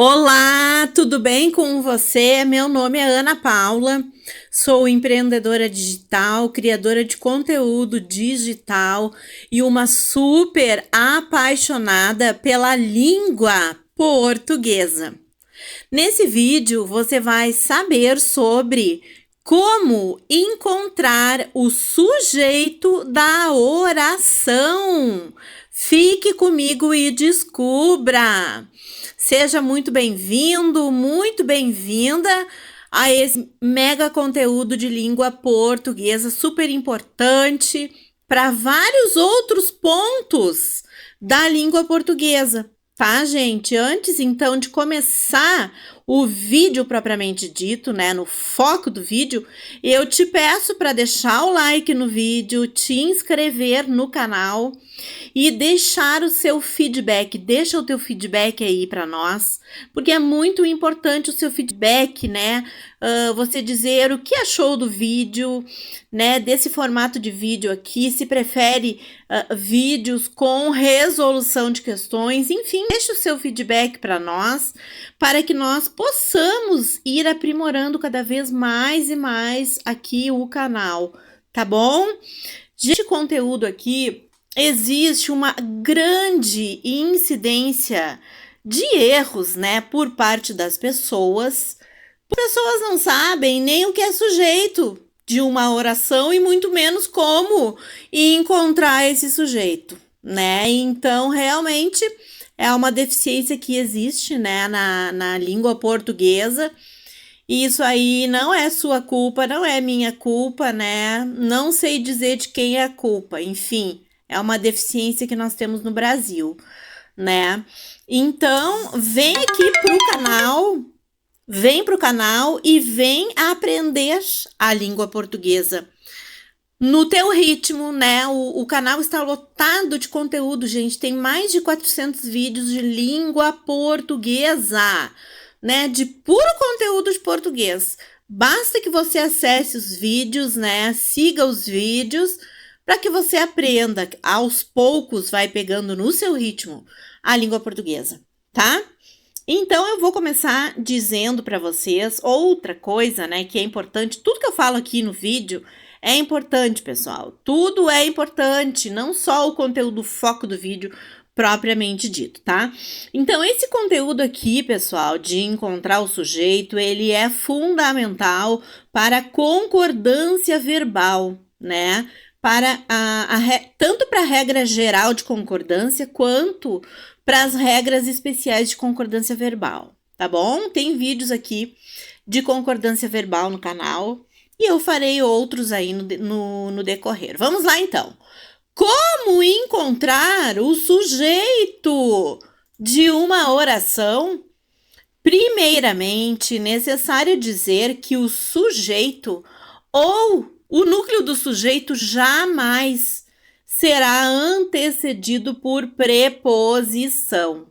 Olá, tudo bem com você? Meu nome é Ana Paula, sou empreendedora digital, criadora de conteúdo digital e uma super apaixonada pela língua portuguesa. Nesse vídeo você vai saber sobre como encontrar o sujeito da oração. Fique comigo e descubra! Seja muito bem-vindo, muito bem-vinda a esse mega conteúdo de língua portuguesa super importante para vários outros pontos da língua portuguesa, tá, gente? Antes, então, de começar o vídeo propriamente dito, né, no foco do vídeo, eu te peço para deixar o like no vídeo, te inscrever no canal e deixar o seu feedback. Deixa o teu feedback aí para nós, porque é muito importante o seu feedback, né? Você dizer o que achou do vídeo, né? Desse formato de vídeo aqui, se prefere vídeos com resolução de questões, enfim, deixa o seu feedback para nós, para que nós possamos ir aprimorando cada vez mais e mais aqui o canal, tá bom? Este conteúdo aqui existe uma grande incidência de erros, né, por parte das pessoas. As pessoas não sabem nem o que é sujeito de uma oração e muito menos como encontrar esse sujeito, né? Então, realmente é uma deficiência que existe, né, na língua portuguesa. E isso aí não é sua culpa, não é minha culpa, né? Não sei dizer de quem é a culpa, enfim. É uma deficiência que nós temos no Brasil, né? Então, vem aqui pro canal e vem aprender a língua portuguesa no teu ritmo, né? O canal está lotado de conteúdo, gente. Tem mais de 400 vídeos de língua portuguesa, né? De puro conteúdo de português. Basta que você acesse os vídeos, né? Siga os vídeos, para que você aprenda, aos poucos vai pegando no seu ritmo a língua portuguesa, tá? Então eu vou começar dizendo para vocês outra coisa, né, que é importante. Tudo que eu falo aqui no vídeo é importante, pessoal. Tudo é importante, não só o conteúdo, o foco do vídeo propriamente dito, tá? Então esse conteúdo aqui, pessoal, de encontrar o sujeito, ele é fundamental para a concordância verbal, né? Para tanto para a regra geral de concordância quanto para as regras especiais de concordância verbal, tá bom? Tem vídeos aqui de concordância verbal no canal e eu farei outros aí no decorrer. Vamos lá, então. Como encontrar o sujeito de uma oração? Primeiramente, necessário dizer que o sujeito ou o núcleo do sujeito jamais será antecedido por preposição.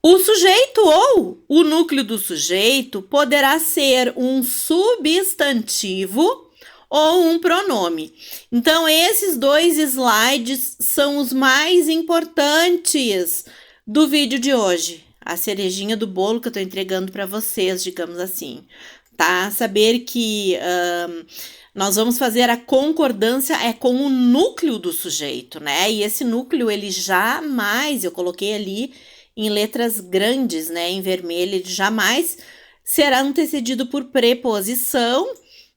O sujeito ou o núcleo do sujeito poderá ser um substantivo ou um pronome. Então, esses dois slides são os mais importantes do vídeo de hoje. A cerejinha do bolo que eu estou entregando para vocês, digamos assim. Tá? Saber que nós vamos fazer a concordância com o núcleo do sujeito, né? E esse núcleo, ele jamais, eu coloquei ali em letras grandes, né, em vermelho, ele jamais será antecedido por preposição,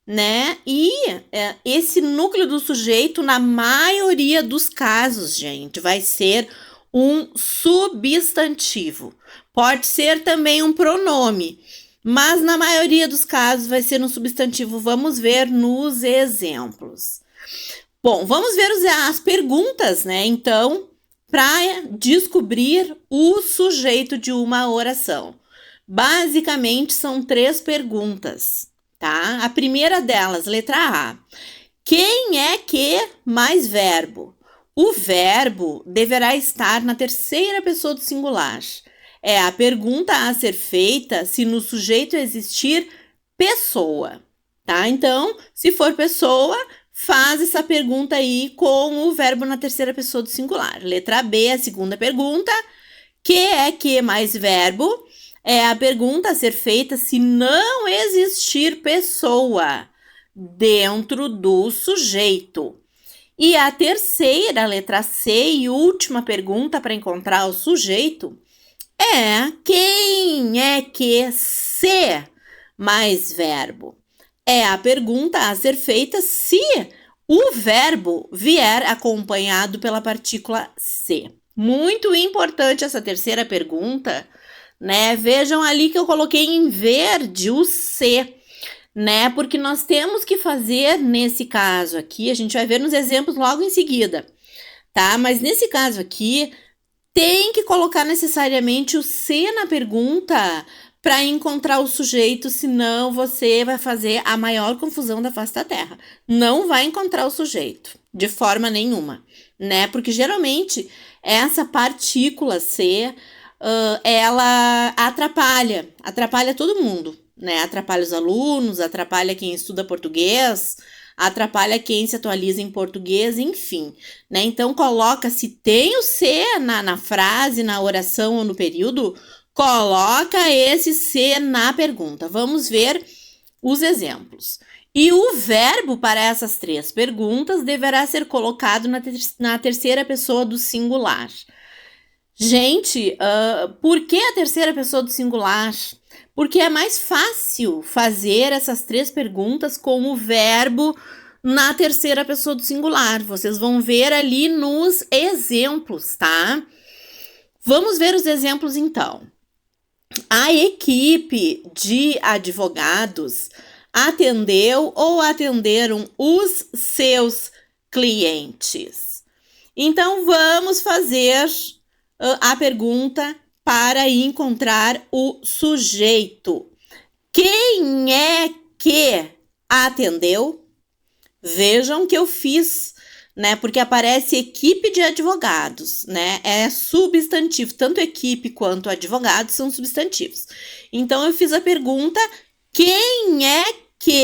né? E esse núcleo do sujeito, na maioria dos casos, gente, vai ser um substantivo. Pode ser também um pronome, mas na maioria dos casos vai ser um substantivo. Vamos ver nos exemplos. Bom, vamos ver as perguntas, né? Então, para descobrir o sujeito de uma oração. Basicamente, são 3 perguntas, tá? A primeira delas, letra A. Quem é que mais verbo? O verbo deverá estar na terceira pessoa do singular. É a pergunta a ser feita se no sujeito existir pessoa, tá? Então, se for pessoa, faz essa pergunta aí com o verbo na terceira pessoa do singular. Letra B, a segunda pergunta. Que é que mais verbo? é a pergunta a ser feita se não existir pessoa dentro do sujeito. E a terceira, letra C, e última pergunta para encontrar o sujeito é quem é que se mais verbo? É a pergunta a ser feita se o verbo vier acompanhado pela partícula se. Muito importante essa terceira pergunta, né? Vejam ali que eu coloquei em verde o se, né? Porque nós temos que fazer nesse caso aqui, a gente vai ver nos exemplos logo em seguida, tá? Mas nesse caso aqui, tem que colocar necessariamente o se na pergunta para encontrar o sujeito, senão você vai fazer a maior confusão da face da Terra. Não vai encontrar o sujeito, de forma nenhuma, né? Porque geralmente essa partícula se, ela atrapalha todo mundo, né? Atrapalha os alunos, atrapalha quem estuda português, atrapalha quem se atualiza em português, enfim, né? Então, coloca, se tem o se na frase, na oração ou no período, coloca esse se na pergunta. Vamos ver os exemplos. E o verbo para essas três perguntas deverá ser colocado na terceira pessoa do singular. Gente, por que a terceira pessoa do singular? Porque é mais fácil fazer essas três perguntas com o verbo na terceira pessoa do singular. Vocês vão ver ali nos exemplos, tá? Vamos ver os exemplos então. A equipe de advogados atendeu ou atenderam os seus clientes. Então, vamos fazer a pergunta para encontrar o sujeito. Quem é que atendeu? Vejam que eu fiz, né? Porque aparece equipe de advogados, né? É substantivo, tanto equipe quanto advogados são substantivos. Então, eu fiz a pergunta, quem é que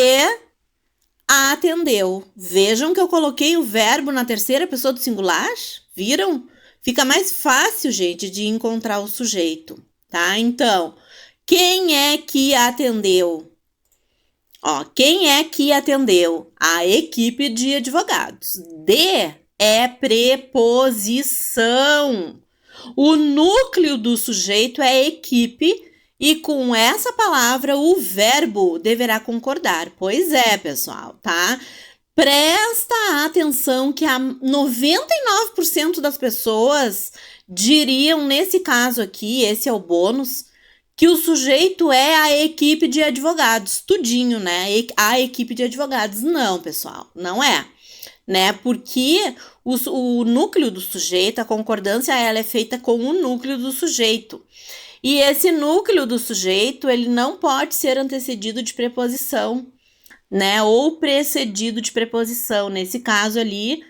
atendeu? Vejam que eu coloquei o verbo na terceira pessoa do singular, viram? Fica mais fácil, gente, de encontrar o sujeito, tá? Então, quem é que atendeu? Ó, quem é que atendeu? A equipe de advogados. De é preposição. O núcleo do sujeito é equipe e com essa palavra o verbo deverá concordar. Pois é, pessoal, tá? Presta atenção que 99% das pessoas diriam, nesse caso aqui, esse é o bônus, que o sujeito é a equipe de advogados, tudinho, né? A equipe de advogados. Não, pessoal, não é, né? Porque o núcleo do sujeito, a concordância, ela é feita com o núcleo do sujeito. E esse núcleo do sujeito, ele não pode ser antecedido de preposição, né? Ou precedido de preposição. Nesse caso ali,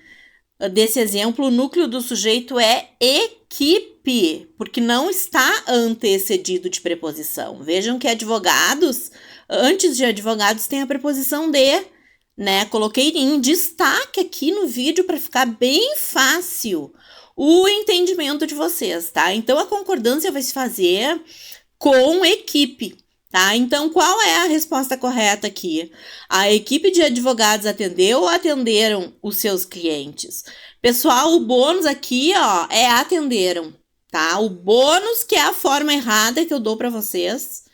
desse exemplo, o núcleo do sujeito é equipe, porque não está antecedido de preposição. Vejam que advogados, antes de advogados, tem a preposição de, né? Coloquei em destaque aqui no vídeo para ficar bem fácil o entendimento de vocês, tá? Então, a concordância vai se fazer com equipe. Tá? Então, qual é a resposta correta aqui? A equipe de advogados atendeu ou atenderam os seus clientes? Pessoal, o bônus aqui, ó, é atenderam, tá? O bônus, que é a forma errada que eu dou para vocês,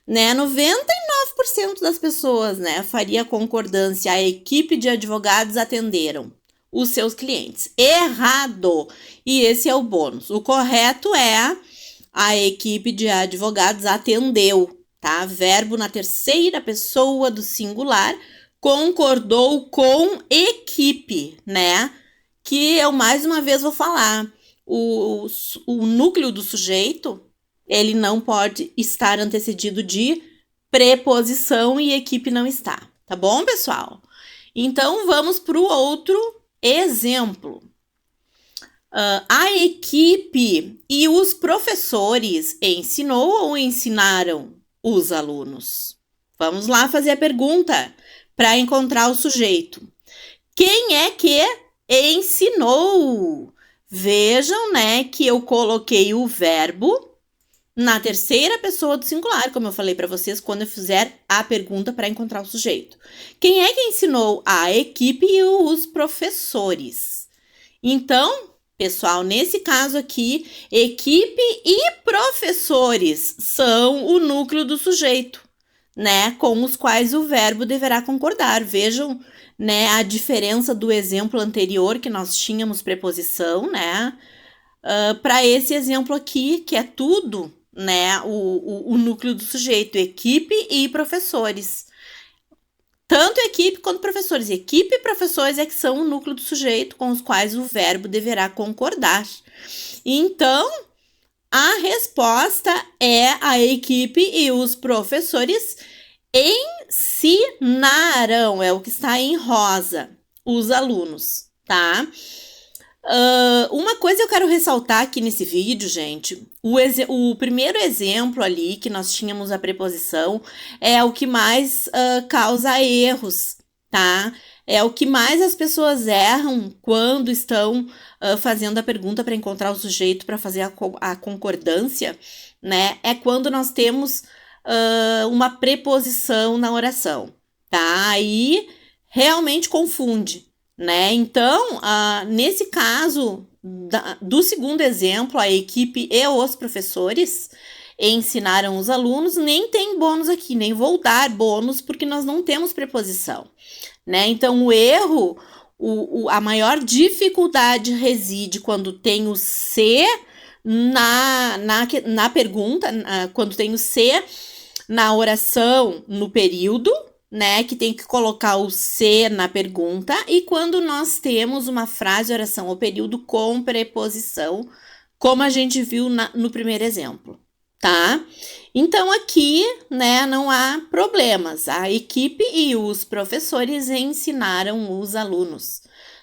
né? 99% das pessoas, né, faria concordância. A equipe de advogados atenderam os seus clientes. Errado! E esse é o bônus. O correto é a equipe de advogados atendeu. Tá? Verbo na terceira pessoa do singular, concordou com equipe, né? Que eu mais uma vez vou falar. O núcleo do sujeito, ele não pode estar antecedido de preposição e equipe não está. Tá bom, pessoal? Então, vamos para o outro exemplo. A equipe e os professores ensinou ou ensinaram os alunos? Vamos lá fazer a pergunta para encontrar o sujeito. Quem é que ensinou? Vejam, né, que eu coloquei o verbo na terceira pessoa do singular, como eu falei para vocês, quando eu fizer a pergunta para encontrar o sujeito. Quem é que ensinou? A equipe e os professores. Então, pessoal, nesse caso aqui, equipe e professores são o núcleo do sujeito, né? Com os quais o verbo deverá concordar. Vejam, né, a diferença do exemplo anterior que nós tínhamos preposição, né? Para esse exemplo aqui, que é tudo, né, o núcleo do sujeito, equipe e professores. Tanto equipe quanto professores. Equipe e professores é que são o núcleo do sujeito com os quais o verbo deverá concordar. Então, a resposta é a equipe e os professores ensinaram, é o que está em rosa, os alunos, tá? Uma coisa eu quero ressaltar aqui nesse vídeo, gente, o primeiro exemplo ali que nós tínhamos a preposição é o que mais causa erros, tá? É o que mais as pessoas erram quando estão fazendo a pergunta para encontrar o sujeito para fazer a concordância, né? É quando nós temos uma preposição na oração, tá? Aí realmente confunde, né? Então, nesse caso do segundo exemplo, a equipe e os professores ensinaram os alunos, nem tem bônus aqui, nem vou dar bônus porque nós não temos preposição, né? Então, o erro, a maior dificuldade reside quando tem o se na pergunta, quando tem o se na oração no período, né, que tem que colocar o se na pergunta, e quando nós temos uma frase, oração ou período com preposição, como a gente viu no primeiro exemplo, tá? Então, aqui, né, não há problemas. A equipe e os professores ensinaram os alunos,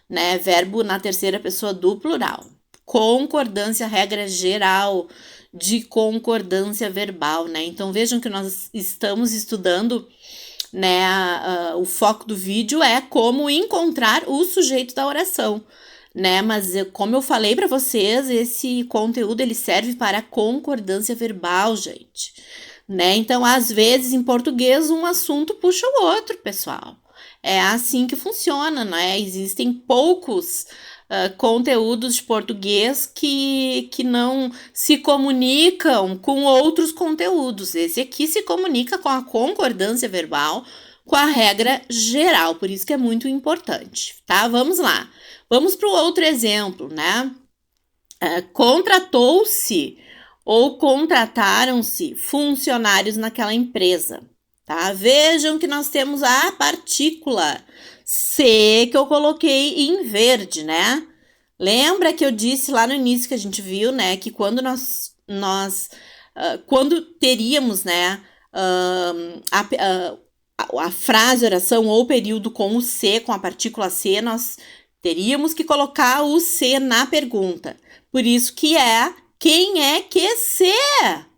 né? Verbo na terceira pessoa do plural. Concordância, regra geral de concordância verbal, né? Então, vejam que nós estamos estudando, né, o foco do vídeo é como encontrar o sujeito da oração, né? Mas como eu falei para vocês, esse conteúdo ele serve para concordância verbal, gente, né? Então, às vezes em português um assunto puxa o outro, pessoal. É assim que funciona, né? Existem poucos conteúdos de português que não se comunicam com outros conteúdos. Esse aqui se comunica com a concordância verbal, com a regra geral, por isso que é muito importante, tá? Vamos lá. Vamos para o outro exemplo, né? Contratou-se ou contrataram-se funcionários naquela empresa, tá? Vejam que nós temos a partícula se que eu coloquei em verde, né? Lembra que eu disse lá no início que a gente viu, né? Que quando quando teríamos, né? A frase, oração ou período com o se, com a partícula se, nós teríamos que colocar o se na pergunta. Por isso que quem é que se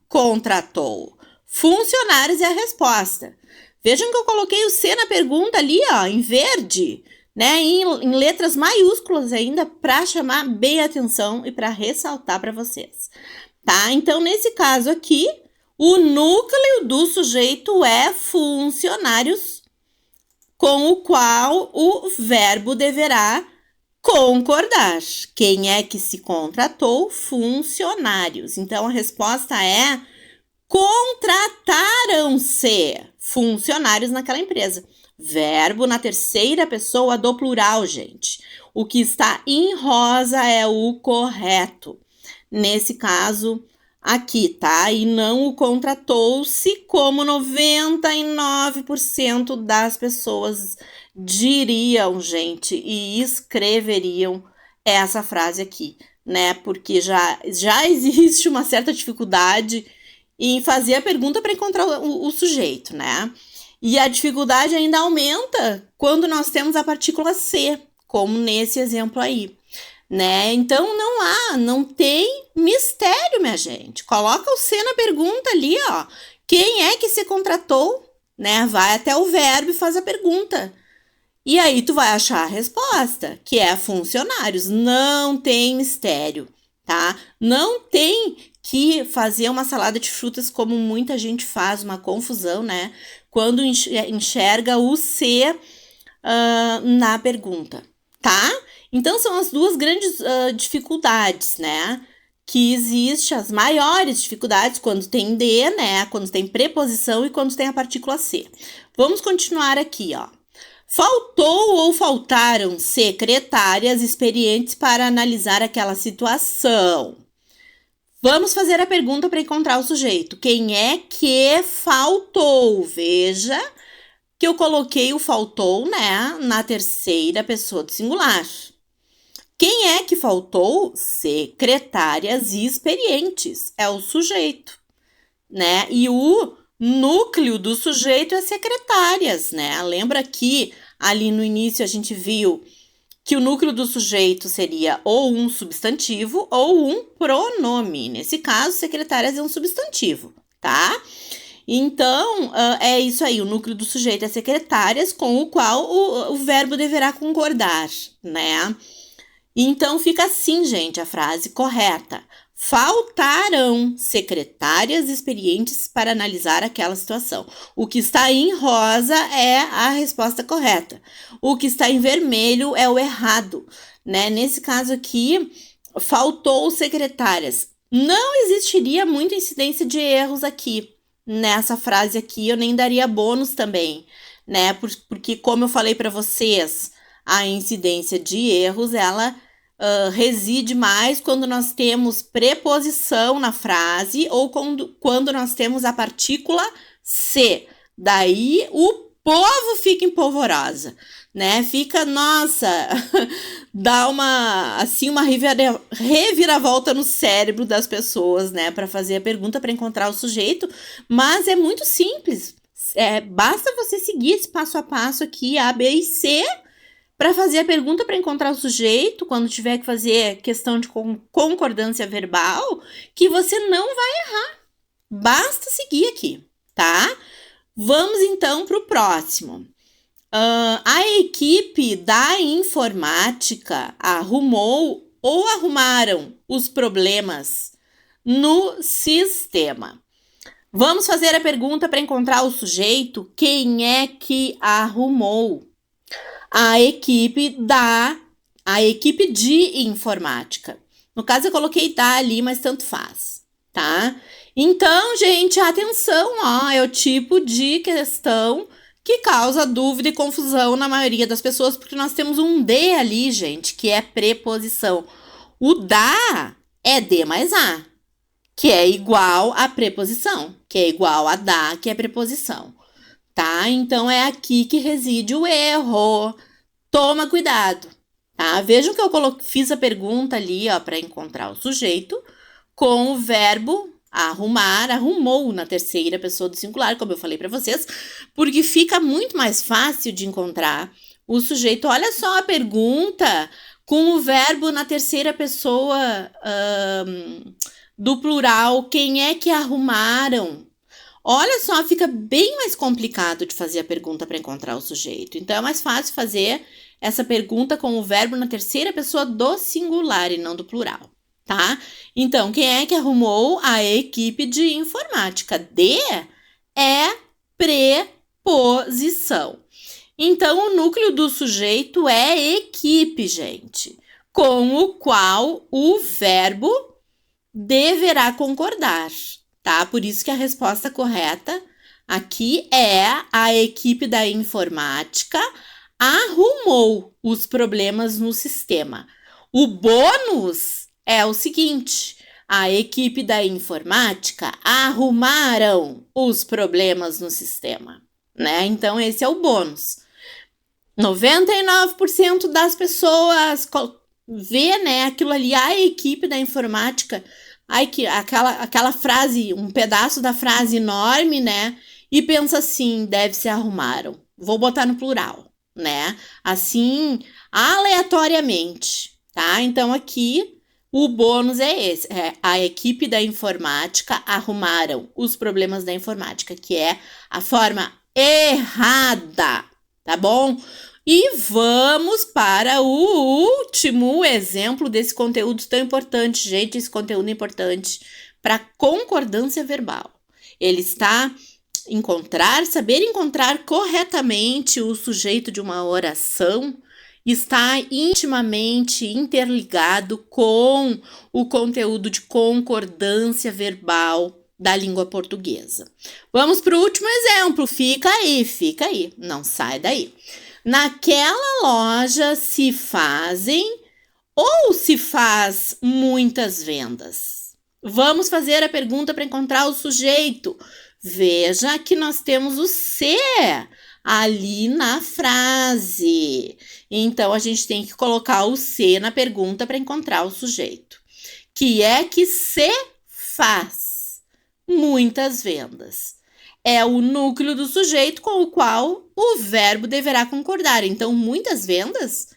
contratou? Funcionários é a resposta. Vejam que eu coloquei o se na pergunta ali, ó, em verde, né, em letras maiúsculas ainda, para chamar bem a atenção e para ressaltar para vocês, tá? Então, nesse caso aqui, o núcleo do sujeito é funcionários, com o qual o verbo deverá concordar. Quem é que se contratou? Funcionários. Então, a resposta é: contrataram-se funcionários naquela empresa. Verbo na terceira pessoa do plural, gente. O que está em rosa é o correto. Nesse caso aqui, tá? E não o contratou-se, como 99% das pessoas diriam, gente, e escreveriam essa frase aqui, né? Porque já existe uma certa dificuldade em fazer a pergunta para encontrar o sujeito, né? E a dificuldade ainda aumenta quando nós temos a partícula se, como nesse exemplo aí, né? Então não tem mistério, minha gente. Coloca o se na pergunta ali, ó. Quem é que se contratou, né? Vai até o verbo e faz a pergunta. E aí tu vai achar a resposta, que é funcionários. Não tem mistério, tá? Não tem que fazer uma salada de frutas, como muita gente faz, uma confusão, né? Quando enxerga o C na pergunta, tá? Então, são as duas grandes dificuldades, né? Que existe, as maiores dificuldades, quando tem D, né? Quando tem preposição e quando tem a partícula C. Vamos continuar aqui, ó. Faltou ou faltaram secretárias experientes para analisar aquela situação? Vamos fazer a pergunta para encontrar o sujeito. Quem é que faltou? Veja que eu coloquei o faltou, né, na terceira pessoa do singular. Quem é que faltou? Secretárias experientes. É o sujeito, né? E o núcleo do sujeito é secretárias, né? Lembra que ali no início a gente viu que o núcleo do sujeito seria ou um substantivo ou um pronome. Nesse caso, secretárias é um substantivo, tá? Então, é isso aí, o núcleo do sujeito é secretárias, com o qual o verbo deverá concordar, né? Então, fica assim, gente, a frase correta. Faltarão secretárias experientes para analisar aquela situação. O que está em rosa é a resposta correta. O que está em vermelho é o errado, né? Nesse caso aqui, faltou secretárias. Não existiria muita incidência de erros aqui. Nessa frase aqui, eu nem daria bônus também, né? Porque, como eu falei para vocês, a incidência de erros, ela reside mais quando nós temos preposição na frase ou quando nós temos a partícula se. Daí o povo fica em polvorosa, né? Fica, nossa, dá uma reviravolta no cérebro das pessoas, né? Para fazer a pergunta, para encontrar o sujeito, mas é muito simples. Basta você seguir esse passo a passo aqui, A, B e C, para fazer a pergunta para encontrar o sujeito, quando tiver que fazer questão de concordância verbal, que você não vai errar. Basta seguir aqui, tá? Vamos então para o próximo. A equipe da informática arrumou ou arrumaram os problemas no sistema. Vamos fazer a pergunta para encontrar o sujeito. Quem é que arrumou? A equipe de informática. No caso, eu coloquei da ali, mas tanto faz, tá? Então, gente, atenção, ó, é o tipo de questão que causa dúvida e confusão na maioria das pessoas, porque nós temos um D ali, gente, que é preposição. O da é D mais A, que é igual a preposição, que é igual a da, que é preposição. Tá? Então, é aqui que reside o erro. Toma cuidado, tá? Vejam que eu fiz a pergunta ali, ó, para encontrar o sujeito com o verbo arrumar, arrumou na terceira pessoa do singular, como eu falei para vocês, porque fica muito mais fácil de encontrar o sujeito. Olha só a pergunta com o verbo na terceira pessoa do plural. Quem é que arrumaram? Olha só, fica bem mais complicado de fazer a pergunta para encontrar o sujeito. Então, é mais fácil fazer essa pergunta com o verbo na terceira pessoa do singular e não do plural, tá? Então, quem é que arrumou? A equipe de informática. D é preposição. Então, o núcleo do sujeito é equipe, gente, com o qual o verbo deverá concordar. Tá? Por isso que a resposta correta aqui é a equipe da informática arrumou os problemas no sistema. O bônus é o seguinte: a equipe da informática arrumaram os problemas no sistema, né? Então, esse é o bônus. 99% das pessoas vê, né, aquilo ali, a equipe da informática. Aquela frase, um pedaço da frase enorme, né? E pensa assim, deve ser arrumaram. Vou botar no plural, né? Assim, aleatoriamente, tá? Então, aqui, o bônus é esse. A equipe da informática arrumaram os problemas da informática, que é a forma errada, tá bom? E vamos para o último exemplo desse conteúdo tão importante, gente. Esse conteúdo é importante para concordância verbal. Ele está saber encontrar corretamente o sujeito de uma oração está intimamente interligado com o conteúdo de concordância verbal da língua portuguesa. Vamos para o último exemplo. Fica aí, não sai daí. Naquela loja se fazem ou se faz muitas vendas? Vamos fazer a pergunta para encontrar o sujeito. Veja que nós temos o se ali na frase. Então, a gente tem que colocar o se na pergunta para encontrar o sujeito. Que é que se faz muitas vendas. É o núcleo do sujeito com o qual o verbo deverá concordar. Então, muitas vendas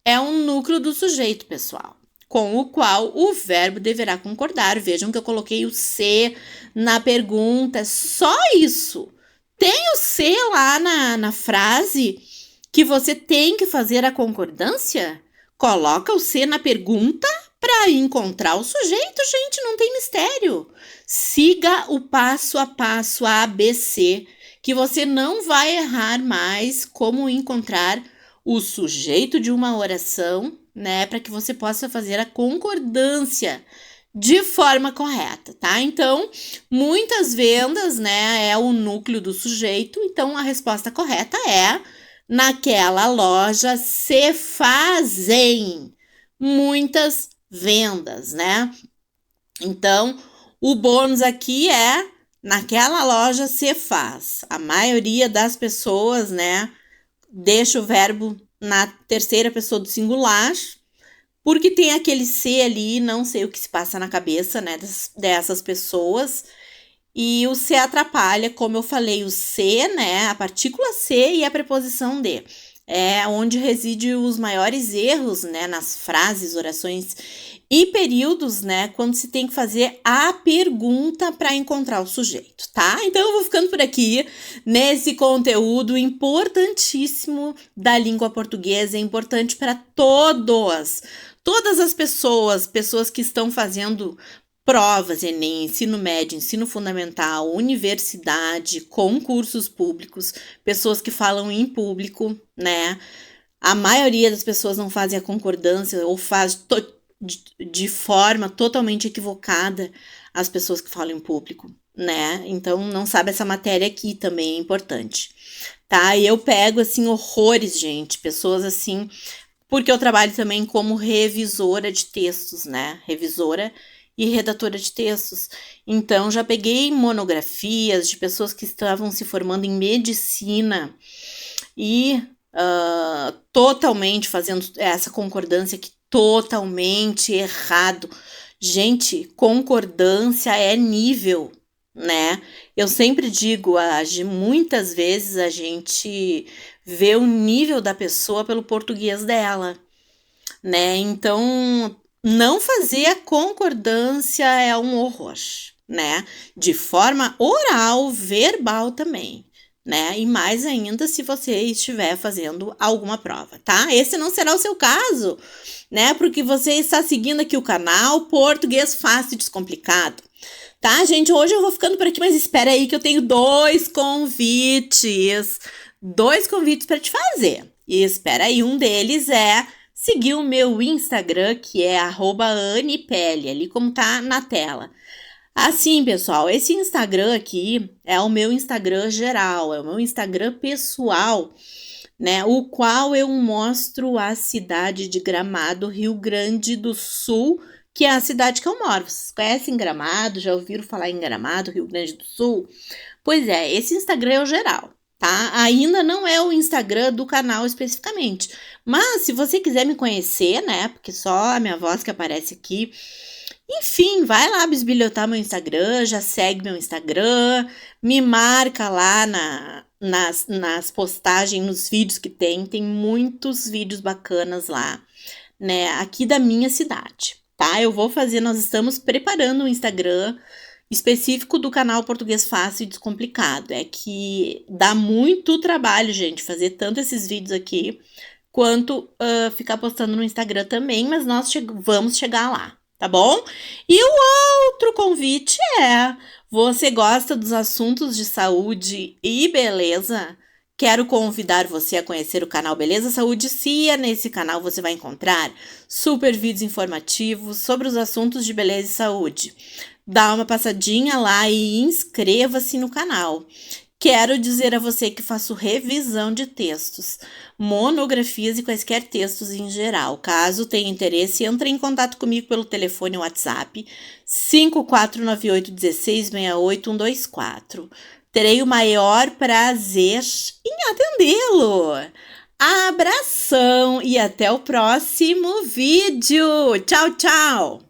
é um núcleo do sujeito, pessoal, com o qual o verbo deverá concordar. Vejam que eu coloquei o se na pergunta, só isso. Tem o se lá na frase que você tem que fazer a concordância? Coloca o se na pergunta para encontrar o sujeito, gente, não tem mistério. Siga o passo a passo ABC, que você não vai errar mais como encontrar o sujeito de uma oração, né, para que você possa fazer a concordância de forma correta, tá? Então, muitas vendas, né, é o núcleo do sujeito, então a resposta correta é: naquela loja se fazem muitas vendas, né? Então, o bônus aqui é: naquela loja se faz. A maioria das pessoas, né, deixa o verbo na terceira pessoa do singular, porque tem aquele se ali, não sei o que se passa na cabeça, né, dessas pessoas. E o se atrapalha, como eu falei, o se, né, a partícula se e a preposição de. É onde reside os maiores erros, né, nas frases, orações e períodos, né, quando se tem que fazer a pergunta para encontrar o sujeito, tá? Então eu vou ficando por aqui nesse conteúdo importantíssimo da língua portuguesa, é importante para todas as pessoas que estão fazendo provas, Enem, ensino médio, ensino fundamental, universidade, concursos públicos, pessoas que falam em público, né? A maioria das pessoas não fazem a concordância ou faz de forma totalmente equivocada as pessoas que falam em público, né? Então, não sabe essa matéria aqui também é importante, tá? E eu pego, assim, horrores, gente, pessoas assim, porque eu trabalho também como revisora de textos, né? Revisora e redatora de textos. Então, já peguei monografias de pessoas que estavam se formando em medicina e totalmente fazendo essa concordância que totalmente errado. Gente, concordância é nível, né? Eu sempre digo, muitas vezes a gente vê o nível da pessoa pelo português dela, né? Então, não fazer a concordância é um horror, né? De forma oral, verbal também, né? E mais ainda se você estiver fazendo alguma prova, tá? Esse não será o seu caso, né? Porque você está seguindo aqui o canal Português Fácil e Descomplicado. Tá, gente? Hoje eu vou ficando por aqui, mas espera aí que eu tenho dois convites para te fazer. E espera aí, um deles é seguir o meu Instagram, que é @anipele, ali como tá na tela. Assim, pessoal, esse Instagram aqui é o meu Instagram geral, é o meu Instagram pessoal, né? O qual eu mostro a cidade de Gramado, Rio Grande do Sul, que é a cidade que eu moro. Vocês conhecem Gramado? Já ouviram falar em Gramado, Rio Grande do Sul? Pois é, esse Instagram é o geral, tá? Ainda não é o Instagram do canal especificamente. Mas se você quiser me conhecer, né? Porque só a minha voz que aparece aqui. Enfim, vai lá bisbilhotar meu Instagram, já segue meu Instagram, me marca lá nas postagens, nos vídeos que tem muitos vídeos bacanas lá, né? Aqui da minha cidade, tá? Nós estamos preparando um Instagram específico do canal Português Fácil e Descomplicado. É que dá muito trabalho, gente, fazer tanto esses vídeos aqui, quanto ficar postando no Instagram também, mas nós vamos chegar lá, tá bom? E o outro convite é: você gosta dos assuntos de saúde e beleza? Quero convidar você a conhecer o canal Beleza Saúde Cia. Nesse canal você vai encontrar super vídeos informativos sobre os assuntos de beleza e saúde. Dá uma passadinha lá e inscreva-se no canal. Quero dizer a você que faço revisão de textos, monografias e quaisquer textos em geral. Caso tenha interesse, entre em contato comigo pelo telefone ou WhatsApp 5498 1668 124. Terei o maior prazer em atendê-lo. Abração e até o próximo vídeo. Tchau, tchau!